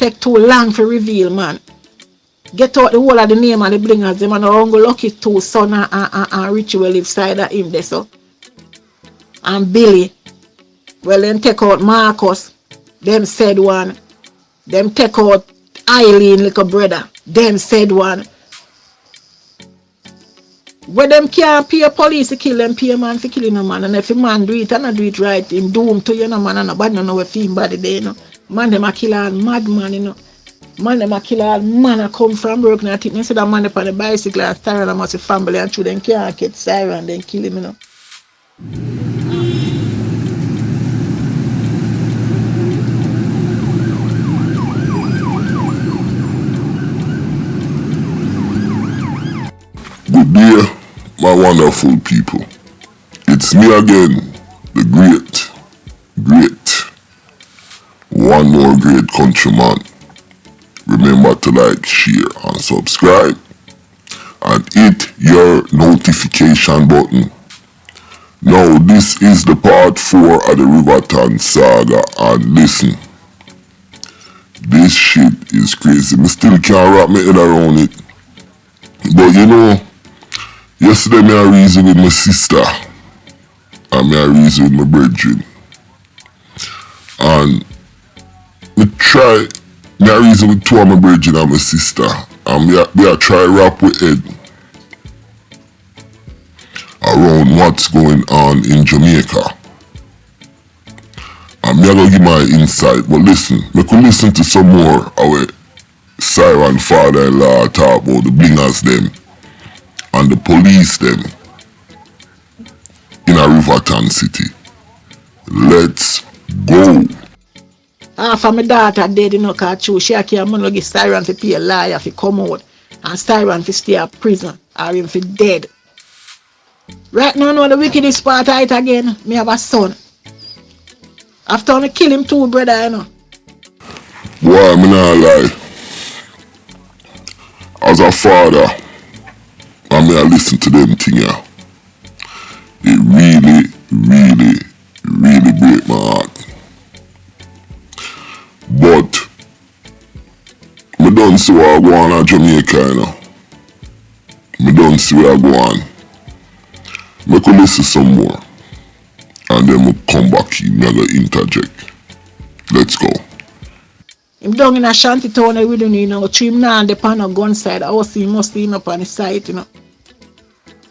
take too long to reveal, man. Get out the whole of the name of the blingers, them and Uncle Lucky two son and Richie will live side of him there, so. And Billy. Well, them take out Marcus. Them said one. Them take out Eileen, little brother. Them said one. When them can't pay police to kill them, pay a man for killing a man. And if a man do it and not do it right, him doomed to you know, man, and nobody know if him body there, you know. Man, them a kill all madman, you know. Man, them a kill all man a come from work. And I think they said that man up on the bicycle and Siren and must family and children can't get Siren, then kill him, you know. Good day, my wonderful people. It's me again, the great, one more great countryman. Remember to like, share and subscribe and hit your notification button. Now this is the part 4 of the Riverton saga, and listen, this shit is crazy. Me still can't wrap my head around it. But you know, yesterday me a reason with my sister and me a reason with my brethren. And me a reason with 2 of my brethren and my sister. And me a try wrap with head around what's going on in Jamaica. And me a gonna give my insight. But listen, me could listen to some more our Siren father-in-law talk about the blingers them and the police them in a Riverton city. Let's go. For my daughter dead, you know, cause she can't money give Siren to pay a lawyer to come out and Siren to stay at prison or him for dead. Right now, know the wickedest part of it again, me have a son. After I kill him too, brother, you know. Boy, me not lie. As a father, I mean, I listen to them thing, yeah. It really break my heart. But me don't see what I go on in Jamaica, you know. Me don't see what I go on. Me could listen some more. And then we'll come back here, me gonna interject. Let's go. Him down in a shanty town with him, you know, trim now and the on a gun side. I was he must be up on the site, you know.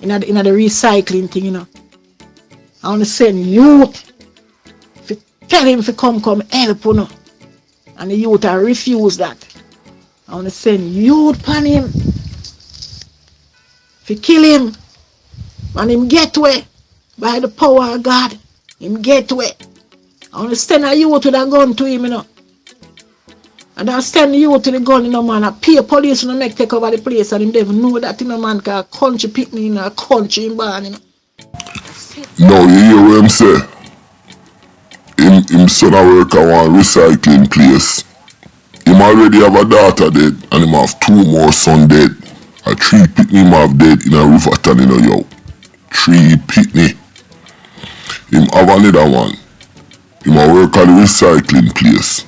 In the recycling thing, you know. I want to send youth. Tell him to come help, you know. And the youth I refuse that. I want to send youth on him. To kill him. And him get away. By the power of God. Him get away. I want to send a youth with a gun to him, you know. And I send you to the gun, you know, man. I pay police to make take over the place, and him never know that, you know, man, because country pick me in a country in barn, you know. No, you hear what him say? Him son a work at one recycling place. Him already have a daughter dead, and him have 2 more son dead. A 3 pitney him have dead in a Riverton, you know, yo. 3 pitney. Him have another one. Him a work at the recycling place.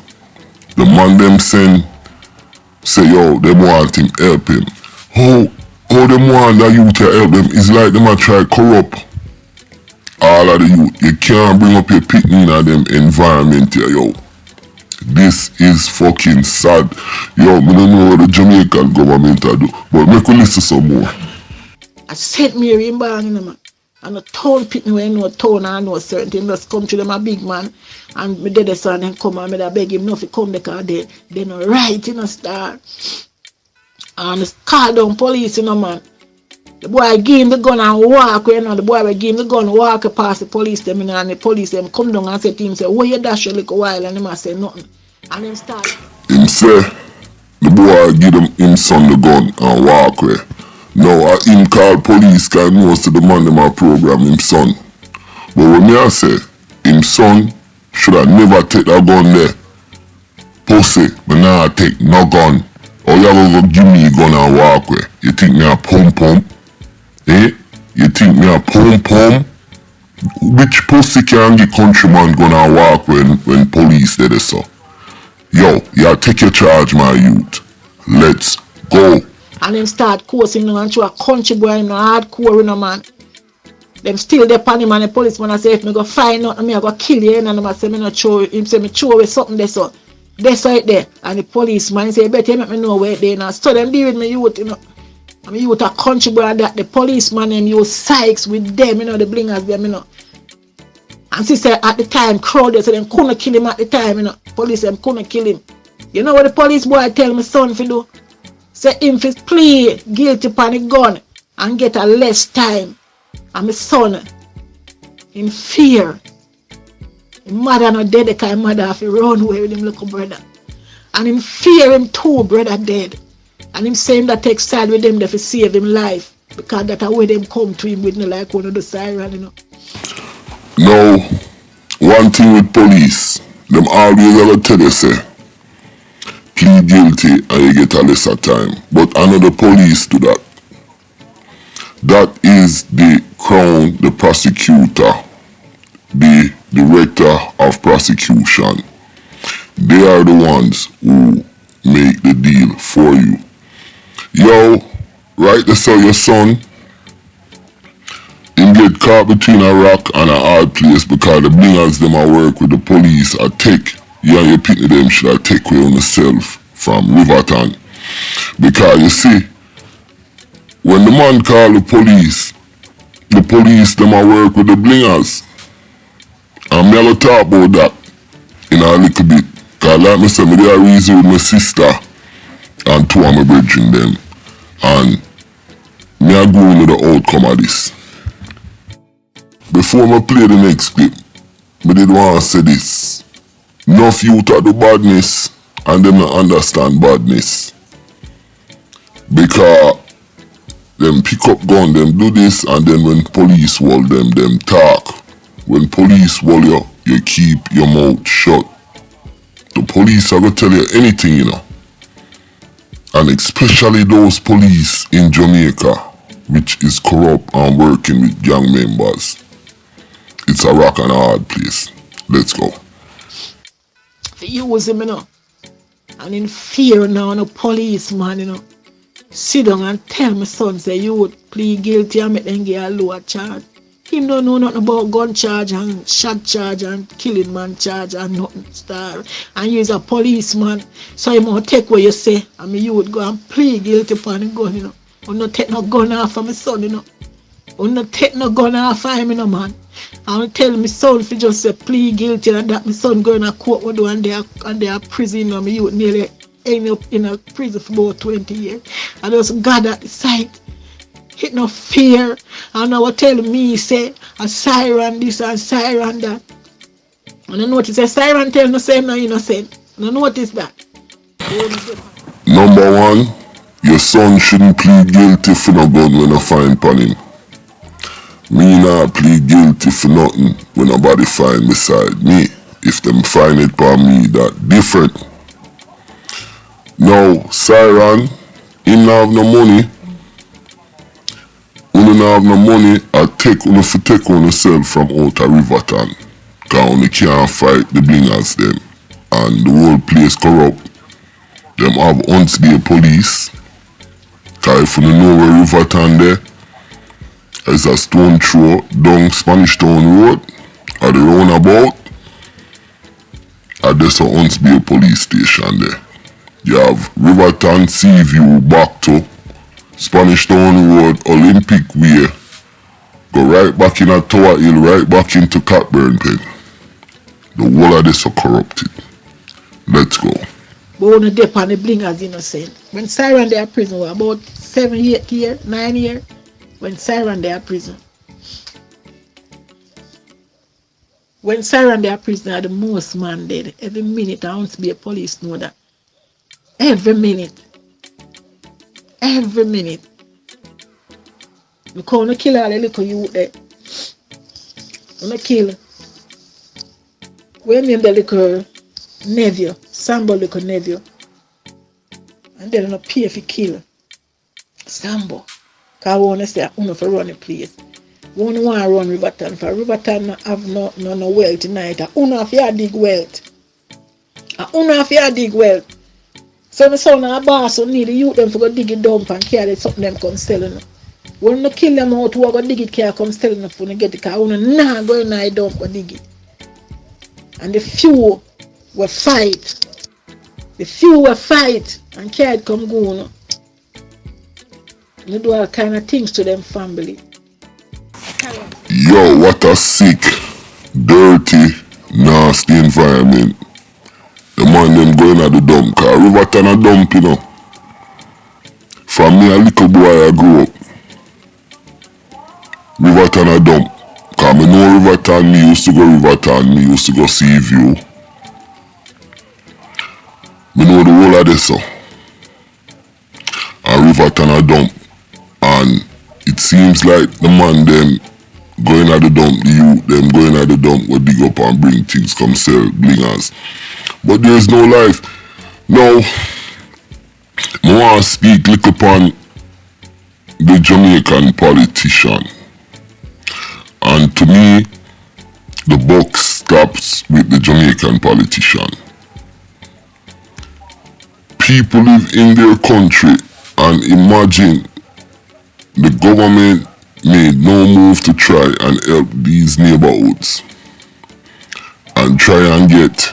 The man them say yo, them want him help him. How them want the youth to help them? It's like them a try corrupt all of the youth. You can't bring up your pitney in them environment here, yo. This is fucking sad. Yo, I don't know what the Jamaican government a do, but make we listen some more. I sent Mary in barn, you know, man. And a town pitney where you know town and know certain things just come to them a big man. And my daddy son then come and I beg him not to come because they no right, you know, start. And call down police, you know, man. The boy give him the gun and walk, you know, the boy will give him the gun, walk past the police them, you know, and the police them come down and say to him, say, where you dash a little while, and him a say nothing. And him start. Him say, the boy give him son the gun and walk away. Now, him call police because he knows to the man them a program him son. But when me I say, him son should have never take that gun there. Pussy, but now I take no gun. Or you gonna go give me a gun and walk away. You think me a pum? Eh? You think me a pum? Which pussy can give countryman gun and walk when police did it so? Yo, y'all take your charge, my youth. Let's go. And them start coursing him and through a country boy, him no hardcore, man. Them still there on him and the policeman I say, if me go find out, me I go kill you. And I say, me no throw, him say, me throw away something there, so. That's right there. And the policeman say, better make me know where they now. So them deal with me youth, you know. I mean, youth a country boy that the policeman them use sykes with them, you know, the blingers them, you know. And sister at the time crowded, so them couldn't kill him at the time, you know. Police them couldn't kill him. You know what the police boy tell my son to do? Say him fi plea guilty upon the gun and get a less time. And my son in fear. His mother not dead because his mother have to run away with him little brother. And him fear him too brother dead. And him saying that take side with them to save him life. Because that's where them come to him with no like one of the siren, you know. Now, one thing with police, them always ever tell you say, plead guilty and you get a lesser time. But another police do that. That is the crown, the prosecutor, the director of prosecution. They are the ones who make the deal for you. Yo, right to sell your son, him get caught between a rock and a hard place because the blingers them a work with the police a take. You and your pitney them should have take away on yourself from Riverton. Because you see, when the man call the police them a work with the blingers. And me a go talk about that in a little bit. Cause like me say, me dey a reason with my sister and two of my brethren them. And me a go into the outcome of this. Before I play the next clip, I did want to say this. Enough youth are do badness and them not understand badness. Because them pick up gun, them do this, and then when police wall them talk. When police wall you keep your mouth shut. The police are going to tell you anything, you know. And especially those police in Jamaica, which is corrupt and working with gang members. It's a rock and a hard place. Let's go. You was him, you know. And in fear now, no policeman, you know. Sit down and tell my son, say, you would plead guilty and make them get a lower charge. Him don't know nothing about gun charge and shot charge and killing man charge and nothing, star. And you is a policeman, so you must take what you say. I mean, you would go and plead guilty upon the gun, you know. You not take no gun off of my son, you know. You not take no gun off of him, you know, man. I tell my son if just say plead guilty and that my son going to court with you and they are prison, you know, me youth nearly end up in a prison for about 20 years. I just God at the sight. Hit no fear. And now tell me say a siren this and siren that. And I notice a siren tell no say no innocent. And I notice that. Number one, your son shouldn't plead guilty for no gun when I find upon him. Me not plead guilty for nothing when nobody find beside me. If them find it by me, that different. Now, siren, him not have no money. When you have no money, I take on yourself from out of Riverton. Cause you can't fight the blingers them. And the whole place corrupt. Them have hunts the police. Cause if you know where Riverton there, there's a stone throw down Spanish Town Road at the roundabout. And there's a Huntsby police station there. You have Riverton Seaview back to Spanish Town Road, Olympic Way. Go right back in at Tower Hill, right back into Cockburn Pen. The whole of this are corrupted. Let's go. But when you dip on the blingers innocent. When siren they are prison, about 7, 8 years, 9 years. When siren they are prison. When siren they are prison are the most man dead. Every minute I want to be a police know that. Every minute. Every minute. Because you kill all the little youth there. You kill. We name the little nephew. Sambo little nephew. And then you pay if you kill. Sambo. Because we want to say, I want to run the place. We want to run Riverton. For Riverton have no wealth tonight. I want to dig wealth. And uno have to dig well. So my son and a boss who need the youth them to go dig it dump and carry something them come selling. When you kill them out, who go dig it can come selling it for you get the car. Uno nah go in the dump go dig it. And the few will fight. The few will fight and carry it come go on. You do all kind of things to them family. Yo, what a sick, dirty, nasty environment. The man them going at the dump car. Riverton a dump, you know. From me a little boy I grew up. Riverton a dump. Cause me know Riverton, me used to go Riverton, me used to go Sea View. Me know the whole of this so. And Riverton a dump. And it seems like the man them going at the dump, the youth them going at the dump will dig up and bring things come sell blingers. But there's no life. Now, I want to speak little upon the Jamaican politician. And to me, the buck stops with the Jamaican politician. People live in their country and imagine the government made no move to try and help these neighborhoods and try and get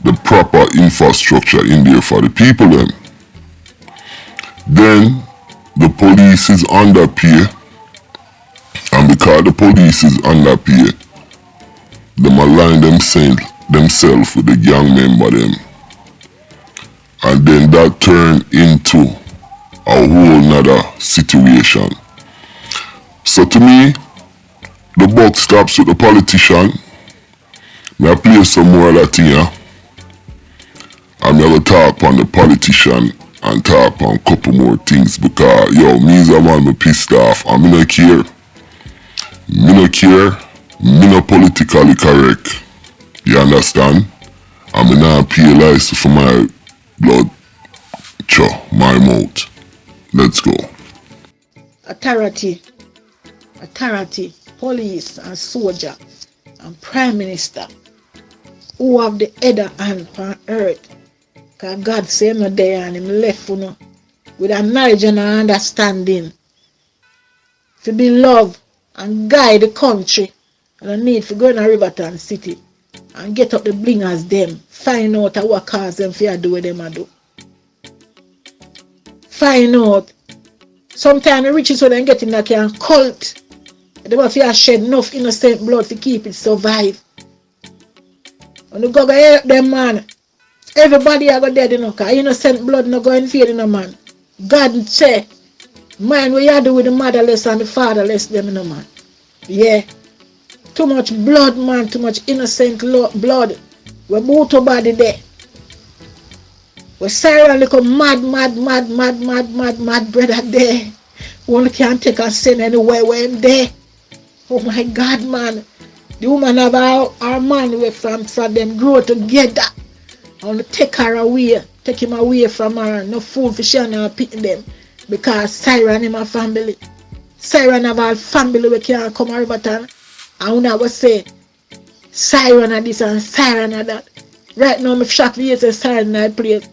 the proper infrastructure in there for the people then. Then the police is underpay, and because the police is underpay, them align themselves with the gang member them. And then that turn into a whole nother situation. So to me, the buck stops with the politician. I play some more of that thing here. I'm going to talk on the politician and talk on a couple more things because, yo, me as a man, me pissed off and me no care. Me no care. Me no politically correct. You understand? And me not pay license for my blood. My mouth. Let's go. Authority, police and soldier and prime minister who have the head hand on earth. Because God say no there and him left for no with a knowledge and an understanding to be love and guide the country. And I need to go in a Riverton city and get up the blingers them. Find out what cause them for do what them do. Find out. Sometimes the riches when they get in that can cult. They have to shed enough innocent blood to keep it survive. When you go help them man, everybody are go dead enough. Because innocent blood no go invade in a man. God say, mind what you do with the motherless and the fatherless them in a man. Yeah. Too much blood man, too much innocent blood. We both to body there. We Syron like a mad brother there. One can't take a sin anywhere where him there. Oh my God, man. The woman have our man away from them grow together. I want to take her away. Take him away from her. No food for she and her picking them. Because Syron in my family. Syron have our family we can't come to Riverton. I want to say Syron are this and Syron are that. Right now, I'm shocked for you to Syron in that place.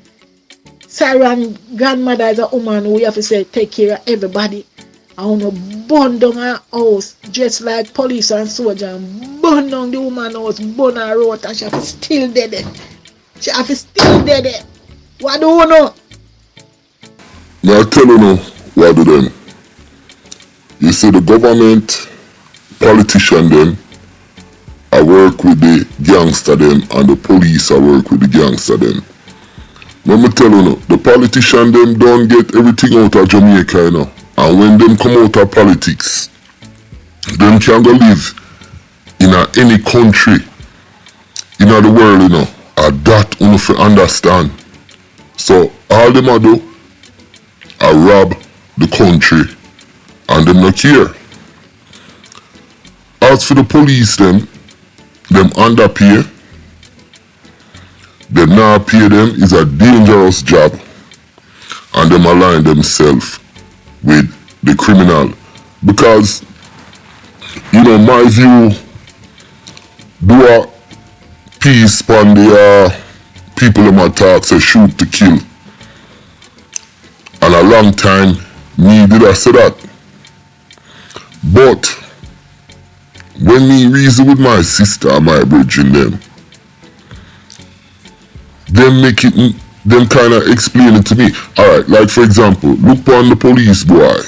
Syron grandmother is a woman who have to say take care of everybody. I want to burn down her house just like police and soldier and burn down the woman house, burn her out and she have to still dead. She have to still dead. What do you know? Now I tell you now what do them. You see the government, politician them, I work with the gangster them and the police I work with the gangster them. Let me tell you now, the politician them don't get everything out of Jamaica, you know. And when them come out of politics, them can go live in any country in the world, you know. And that you have to understand. So all them a do, I rob the country and them not care. As for the police them underpay. Them not pay them is a dangerous job and them align themselves with the criminal because you know my view do a piece on the people them a talk say shoot to kill. And a long time, me did I say that. But when me reason with my sister and my brethren them kind of explain it to me. Alright, like for example, look on the police boy.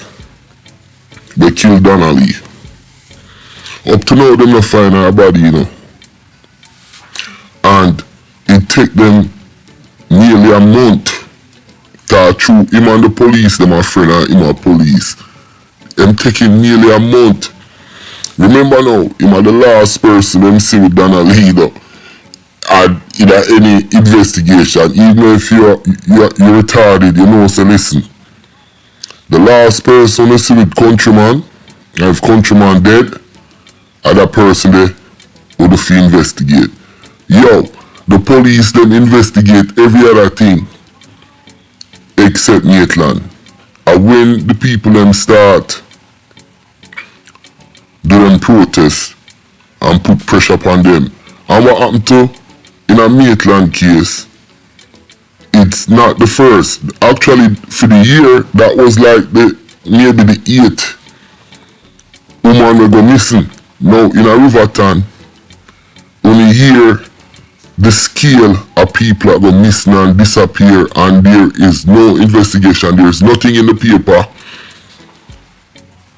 They killed Donnelly. Up to now, them not find her body, you know. And it take them nearly a month to through him and the police, them a friend and him a police. Them taking nearly a month. Remember now, him a the last person them see with Donnelly though. And in any investigation, even if you're retarded, you know, so listen. The last person you see with Countryman, and if Countryman dead, and that person there would have to investigate. Yo, the police them investigate every other thing except Maitland. And when the people them start doing protests and put pressure upon them, and what happened to in a Maitland case, it's not the first. Actually, for the year, that was like maybe the 8th woman will go missing. Now, in a Riverton, only here, the scale of people that go missing and disappear, and there is no investigation, there is nothing in the paper.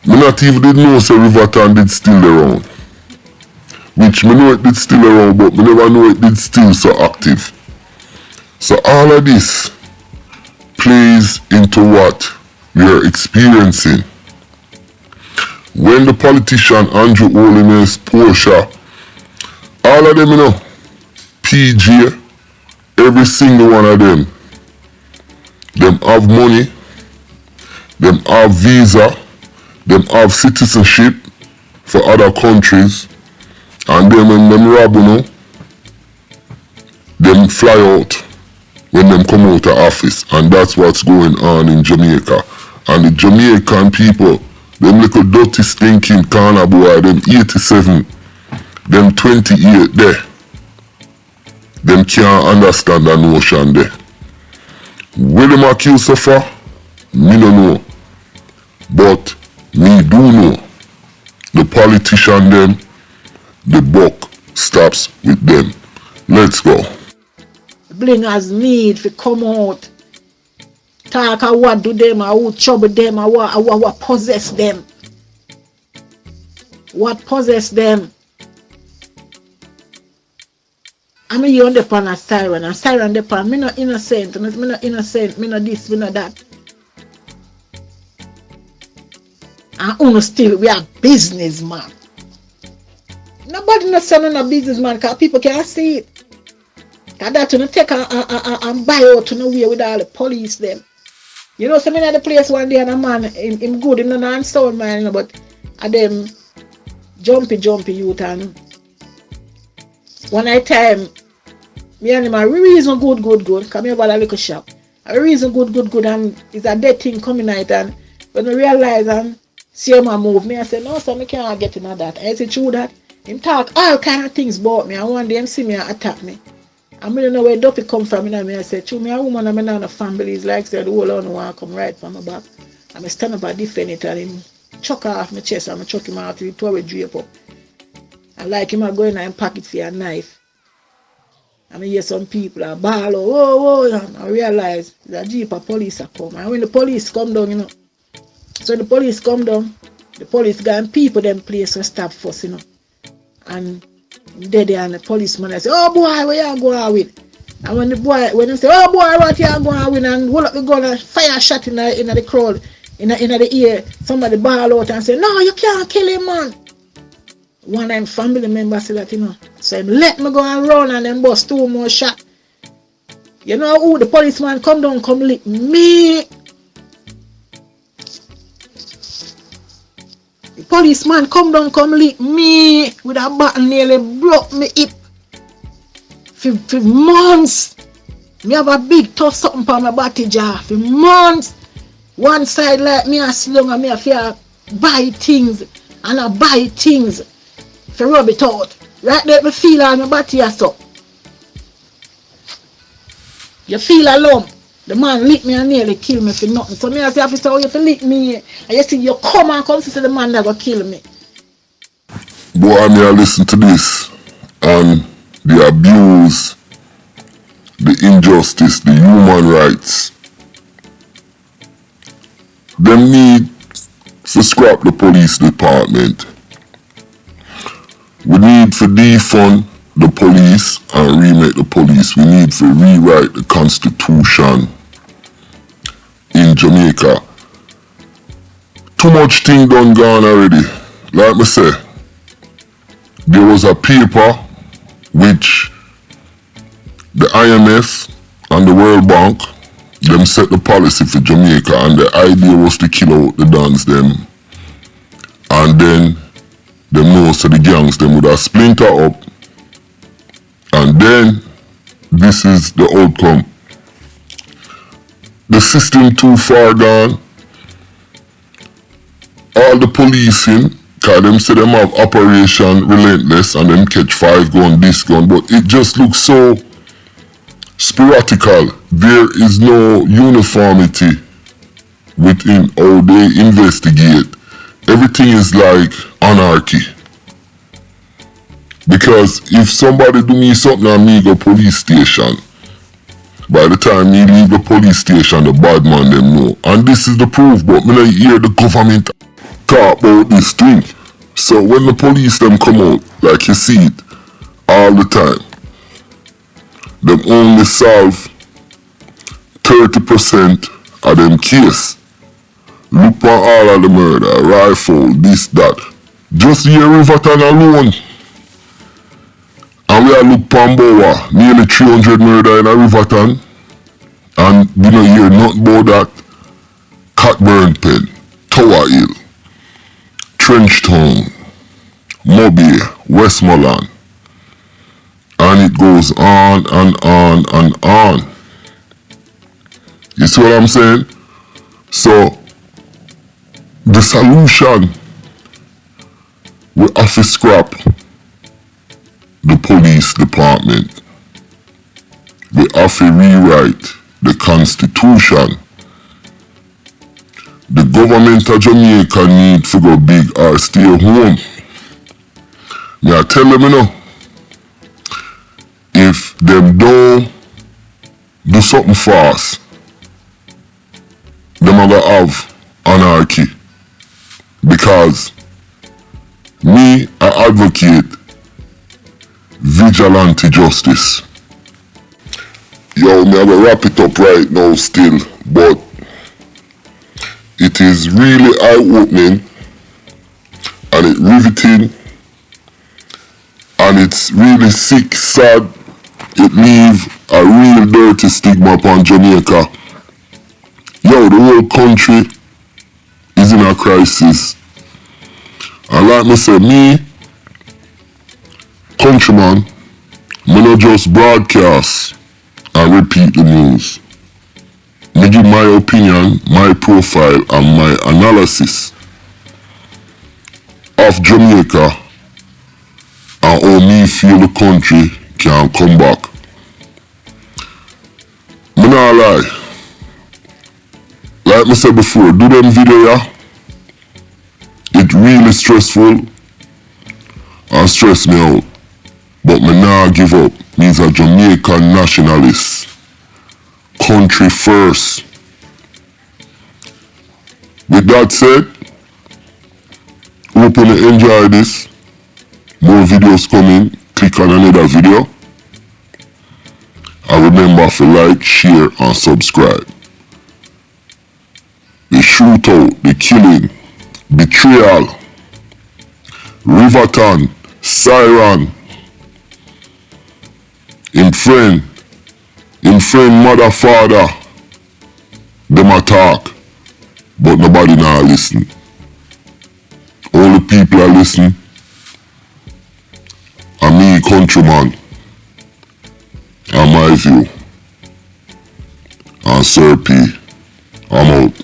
Me not even did know say Riverton did still around. Which me know it did still around, but me never know it did still so active. So all of this plays into what we are experiencing. When the politician Andrew Holiness, Portia, all of them, you know, PJ, every single one of them have money, them have visa, them have citizenship for other countries, and then when them rob, you know, them fly out when them come out of office, and that's what's going on in Jamaica. And the Jamaican people, them little dirty stinking corner boy, them 87, them 28 there, them can't understand that notion there. Will them accuse suffer? Me no know. But me do know. The politician them, the buck stops with them. Let's go. Blingers need to come out, talk about what do them, or who trouble them, or what possess them. What possess them. I mean, you on the pan a siren, and siren the pan. Me not innocent, me not innocent, me not this, me not that. And uno still, we are businessman. Nobody not selling a businessman because people can't see it. Cause that you take and buy out to nowhere with all the police them. You know, so many at the place one day and a man, him good, him not non-sound man, you know, but at them jumpy youth and one night time, me and him a reason good, come here about a little shop. A reason good and it's a dead thing coming out and when I realize and see him move, me I say, no, so I can't get into that. I say, true that. Him talk all kind of things about me and one day him see me and attack me. I don't know where Duppy come from, and I say, true, me a woman, I'm not a family, it's like said, the whole on want to come right from my back. I'm stand up and defend it, and him chuck off my chest, and I chuck him out, he throw a drape up. I like him, I go in and pocket for a knife. And I hear some people are ball, whoa, and I realize the jeep of police are come. And when the police come down, you know, so the police come down, the police go and people them place and stop first, you know. And there and the policeman I say, oh boy, where you going with? And when the boy, when they say, oh boy, what you going with? And hold up the gun and fire shot in the crowd, in the ear, somebody ball out and say, no, you can't kill him, man. One of them family members say that, you know. So let me go and run and then bust 2 more shots. You know who the policeman come down, come lick me. The policeman come down, come lick me with a button nearly broke me hip. For months. Me have a big tough something for my body jar. For months. One side like me a slung and me a fear buy things. And I buy things. For rub it out. Right there me feel on my body as so. You feel alone. The man lick me and nearly kill me for nothing. So me I say, officer, oh, you have to lick me. And you see, you come and come to say the man that go kill me. Boy, I mean, I listen to this and the abuse, the injustice, the human rights. Them need to scrap the police department. We need to defund the police and remake the police. We need to rewrite the constitution in Jamaica. Too much thing done gone already. Like me say, there was a paper which the IMF and the World Bank, them set the policy for Jamaica, and the idea was to kill out the dons them. And then the most of the gangs them would have splinter up. And then this is the outcome. The system too far gone. All the policing, cause them say them have Operation Relentless and them catch 5 gun, this gun, but it just looks so sporadical. There is no uniformity within how they investigate. Everything is like anarchy. Because if somebody do me something and me go police station, by the time me leave the police station, the bad man them know. And this is the proof, but me not hear the government talk about this thing. So when the police them come out, like you see it all the time, them only solve 30% of them case. Look for all of the murder, rifle, this, that. Just here Riverton alone. And we are look Pamboa, nearly 300 murder in a Riverton. And we don't hear nothing about that. Cockburn Pen, Tower Hill, Trenchtown, Mobile, Westmoreland. And it goes on and on and on. You see what I'm saying? So, the solution, we have to scrap the police department. We have to rewrite the constitution. The government of Jamaica need to go big or stay home. Me I tell them, you know, if them don't do something fast, them are gonna have anarchy. Because me, I advocate vigilante justice. Yo, me I will wrap it up right now still, but it is really eye-opening and it riveting and it's really sick, sad. It leave a real dirty stigma upon Jamaica. Yo, the whole country is in a crisis. And like me say, me, countryman, me not just broadcast and repeat the news. Me give my opinion, my profile and my analysis of Jamaica and how me feel the country can come back. Me not lie. Like I said before, do them video, yeah? It really stressful and stress me out. But me nah give up. Me's a Jamaican nationalist. Country first. With that said, hope you enjoy this. More videos coming. Click on another video. And remember to like, share and subscribe. The shootout, the killing, betrayal, Riverton, Syron, him friend, mother, father, them attack, but nobody now listen. All the people are listening, and me, countryman, and my view, and Sir P, I'm out.